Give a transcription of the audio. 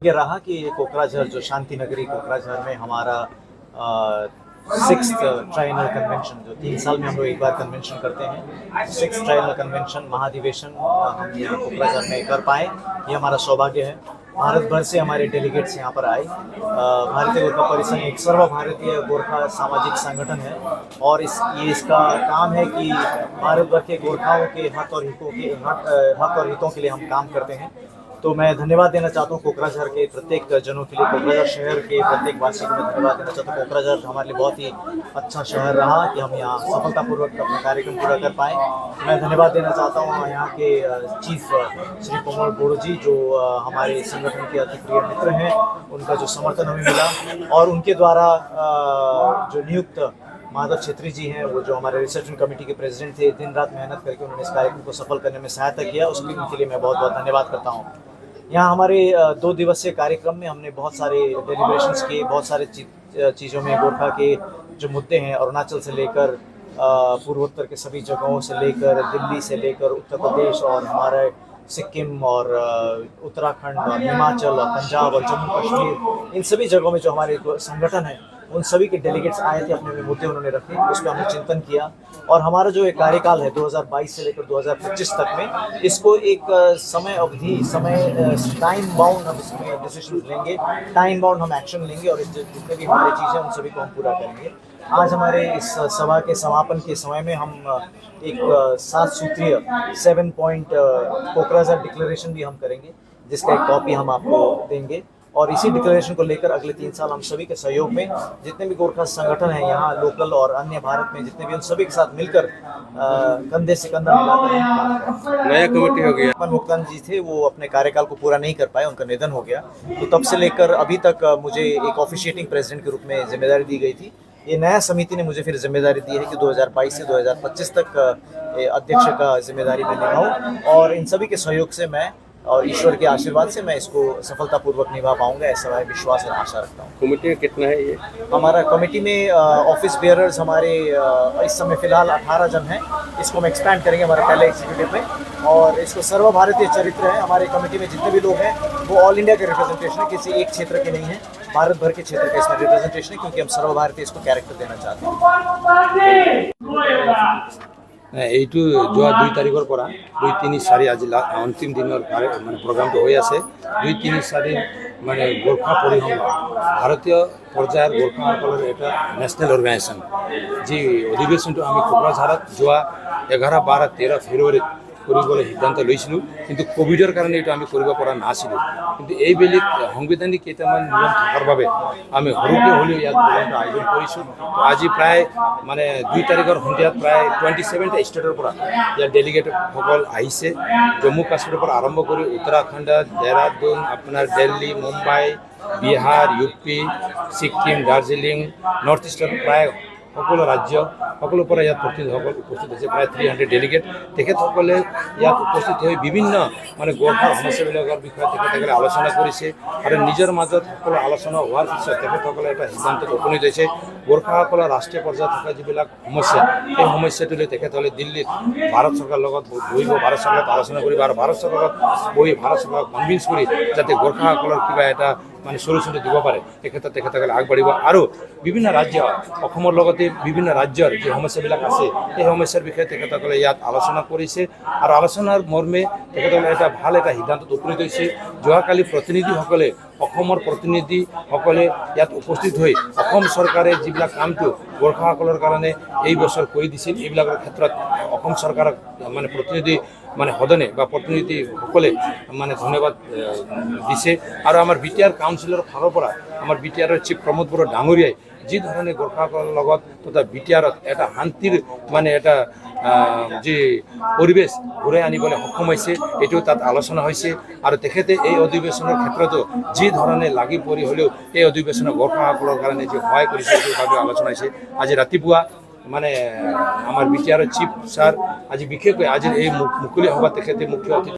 ये रहा कि कोकराझार जो शांति नगरी कोकराझार में हमारा 6th ट्राइनल कन्वेंशन, जो 3 साल में हम लोग एक बार कन्वेंशन करते हैं, 6th ट्राइनल कन्वेंशन महाधिवेशन हम यहाँ कोकराझार में कर पाए, ये हमारा सौभाग्य है। भारत भर से हमारे डेलीगेट्स यहाँ पर आए। भारतीय गोरखा परिसंघ एक सर्वभारतीय गोरखा सामाजिक संगठन है और इसका काम है कि भारत भर के गोरखाओं के हक और हितों के लिए हम काम करते हैं। तो मैं धन्यवाद देना चाहता हूँ कोकराझार के प्रत्येक जनों के लिए, कोकराझार शहर के प्रत्येक वासी को मैं धन्यवाद देना चाहता हूँ। कोकराझार हमारे लिए बहुत ही अच्छा शहर रहा कि हम यहाँ सफलतापूर्वक अपना कार्यक्रम पूरा कर पाए। मैं धन्यवाद देना चाहता हूँ यहाँ के चीफ श्री कोमल बोड़ो जी, जो हमारे संगठन के अति प्रिय मित्र हैं। उनका जो समर्थन हमें मिला और उनके द्वारा जो नियुक्त माधव छेत्री जी हैं, वो जो हमारे रिसर्च कमेटी के प्रेसिडेंट थे, दिन रात मेहनत करके उन्होंने इस कार्यक्रम को सफल करने में सहायता किया, उनके लिए मैं बहुत बहुत धन्यवाद करता हूँ। यहाँ हमारे 2 दिवसीय कार्यक्रम में हमने बहुत सारे डेलिब्रेशंस किए, बहुत सारे चीज़ों में गोरखा के जो मुद्दे हैं, अरुणाचल से लेकर पूर्वोत्तर के सभी जगहों से लेकर दिल्ली से लेकर उत्तर प्रदेश और हमारे सिक्किम और उत्तराखंड और हिमाचल और पंजाब और जम्मू कश्मीर, इन सभी जगहों में जो हमारे संगठन है उन सभी के डेलीगेट्स आए थे, अपने मुद्दे उन्होंने रखे, उस पर हमने चिंतन किया। और हमारा जो एक कार्यकाल है 2022 से लेकर 2025 तक में, इसको एक टाइम बाउंड हम इसमें डिसीजन लेंगे, टाइम बाउंड हम एक्शन लेंगे और जितने भी हमारी चीज़ें उन सभी को हम पूरा करेंगे। आज हमारे इस सभा के समापन के समय में हम एक 7 सूत्रीय 7 पॉइंट कोकराझार डिक्लेरेशन भी हम करेंगे, जिसका एक कॉपी हम आपको देंगे। और इसी डिक्लेरेशन को लेकर अगले 3 साल हम सभी के सहयोग में जितने भी गोरखा संगठन हैं यहाँ लोकल और अन्य भारत में जितने भी, उन सभी के साथ मिलकर कंधे से कंधा मिलाकर नया कमेटी हो गया। मुक्तान जी थे, वो अपने कार्यकाल को पूरा नहीं कर पाए, उनका निधन हो गया। तो तब से लेकर अभी तक मुझे एक ऑफिशिएटिंग प्रेसिडेंट के रूप में जिम्मेदारी दी गई थी। ये नया समिति ने मुझे फिर जिम्मेदारी दी है कि 2022 से 2025 तक अध्यक्ष का जिम्मेदारी मैं निभाऊँ और इन सभी के सहयोग से मैं और ईश्वर के आशीर्वाद से मैं इसको सफलतापूर्वक निभा पाऊंगा, ऐसा मैं विश्वास और आशा रखता हूँ। कमेटी कितना है ये? हमारा कमेटी में ऑफिस बेयरर्स हमारे इस समय फिलहाल 18 जन हैं। इसको हम एक्सपैंड करेंगे हमारे पहले एग्जीक्यूटिव में, और इसको सर्वभारतीय चरित्र है। हमारे कमेटी में जितने भी लोग हैं वो ऑल इंडिया के रिप्रेजेंटेशन है, किसी एक क्षेत्र के नहीं है, भारत भर के क्षेत्र का इसमें रिप्रेजेंटेशन है, क्योंकि हम सर्वभारतीय इसको कैरेक्टर देना चाहते हैं। এইটো যোৱা 2 তাৰিখৰ পৰা 2, 3, 4 আজি অন্তিম দিনৰ মানে প্ৰগ্ৰামটো হৈ আছে। 2, 3, 4 মানে গোৰ্খা পৰিসংঘ ভাৰতীয় পৰ্যায়ৰ গোৰ্খাসকলৰ এটা নেশ্যনেল অৰ্গেনাইজেশ্যন, যি অধিৱেশনটো আমি কোকৰাঝাৰত যোৱা 11, 12, 13 ফেব্ৰুৱাৰীত কৰিবলৈ সিদ্ধান্ত লৈছিলোঁ, কিন্তু কোভিডৰ কাৰণে এইটো আমি কৰিব পৰা নাছিলোঁ। কিন্তু এইবেলিত সাংবিধানিক কেইটামান নিয়ম থকাৰ বাবে আমি সৰুকৈ হ'লেও ইয়াত প্ৰগ্ৰামটো আয়োজন কৰিছোঁ। তো আজি প্ৰায় মানে 2 তাৰিখৰ সন্ধিয়াত প্ৰায় 27টা ষ্টেটৰ পৰা ইয়াত ডেলিগেটসকল আহিছে। জম্মু কাশ্মীৰৰ পৰা আৰম্ভ কৰি উত্তৰাখণ্ড, দেহৰাদুন, আপোনাৰ দিল্লী, মুম্বাই, বিহাৰ, ইউপি, ছিকিম, দাৰ্জিলিং, নৰ্থ ইষ্টৰ প্ৰায় সকলো ৰাজ্য, সকলোৰ পৰা ইয়াত প্ৰতিনিধিসকল উপস্থিত হৈছে। প্ৰায় 300 ডেলিগেট। তেখেতসকলে ইয়াত উপস্থিত হৈ বিভিন্ন মানে গোৰ্খাৰ সমস্যাবিলাকৰ বিষয়ে তেখেতসকলে আলোচনা কৰিছে আৰু নিজৰ মাজত সকলো আলোচনা হোৱাৰ পিছত তেখেতসকলে এটা সিদ্ধান্তত উপনীত হৈছে। গোৰ্খাসকলৰ ৰাষ্ট্ৰীয় পৰ্যায়ত থকা যিবিলাক সমস্যা, সেই সমস্যাটো লৈ তেখেতসকলে দিল্লীত ভাৰত চৰকাৰৰ লগত বহিব, ভাৰত চৰকাৰত আলোচনা কৰিব আৰু ভাৰত চৰকাৰত বহি ভাৰত চৰকাৰক কনভিন্স কৰি যাতে গোৰ্খাসকলৰ কিবা এটা মানে সলিউশ্যনটো দিব পাৰে, তেখেতসকলে আগবাঢ়িব। আৰু বিভিন্ন ৰাজ্য, অসমৰ লগতে বিভিন্ন ৰাজ্যৰ যি সমস্যাবিলাক আছে সেই সমস্যাৰ বিষয়ে তেখেতসকলে ইয়াত আলোচনা কৰিছে আৰু আলোচনাৰ মৰ্মে তেখেতসকলে এটা ভাল এটা সিদ্ধান্তত উপনীত হৈছে। যোৱাকালি প্ৰতিনিধিসকলে, অসমৰ প্ৰতিনিধিসকলে ইয়াত উপস্থিত হৈ অসম চৰকাৰে যিবিলাক কামটো গোৰ্খাসকলৰ কাৰণে এই বছৰ কৰি দিছিল, এইবিলাকৰ ক্ষেত্ৰত অসম চৰকাৰক মানে প্ৰতিনিধি মানে সদনে বা প্ৰতিনিধিসকলে মানে ধন্যবাদ দিছে। আৰু আমাৰ BTR কাউন্সিলৰ ফালৰ পৰা আমাৰ BTRৰ চিফ প্ৰমোদ বড়ো ডাঙৰীয়াই যি ধৰণে গোৰ্খাসকলৰ লগত তথা BTRত এটা শান্তিৰ মানে এটা যি পৰিৱেশ ঘূৰাই আনিবলৈ সক্ষম হৈছে, এইটো তাত আলোচনা হৈছে। আৰু তেখেতে এই অধিৱেশনৰ ক্ষেত্ৰতো যি ধৰণে লাগি পৰি হ'লেও এই অধিৱেশনৰ গোৰ্খাসকলৰ কাৰণে যি সহায় কৰিছে এইটোৰ বাবে আলোচনা হৈছে। আজি ৰাতিপুৱা মানে আমাৰ BTRৰ চিফ ছাৰ আজি বিশেষকৈ আজিৰ এই মুকলি সভাত তেখেতে মুখ্য অতিথি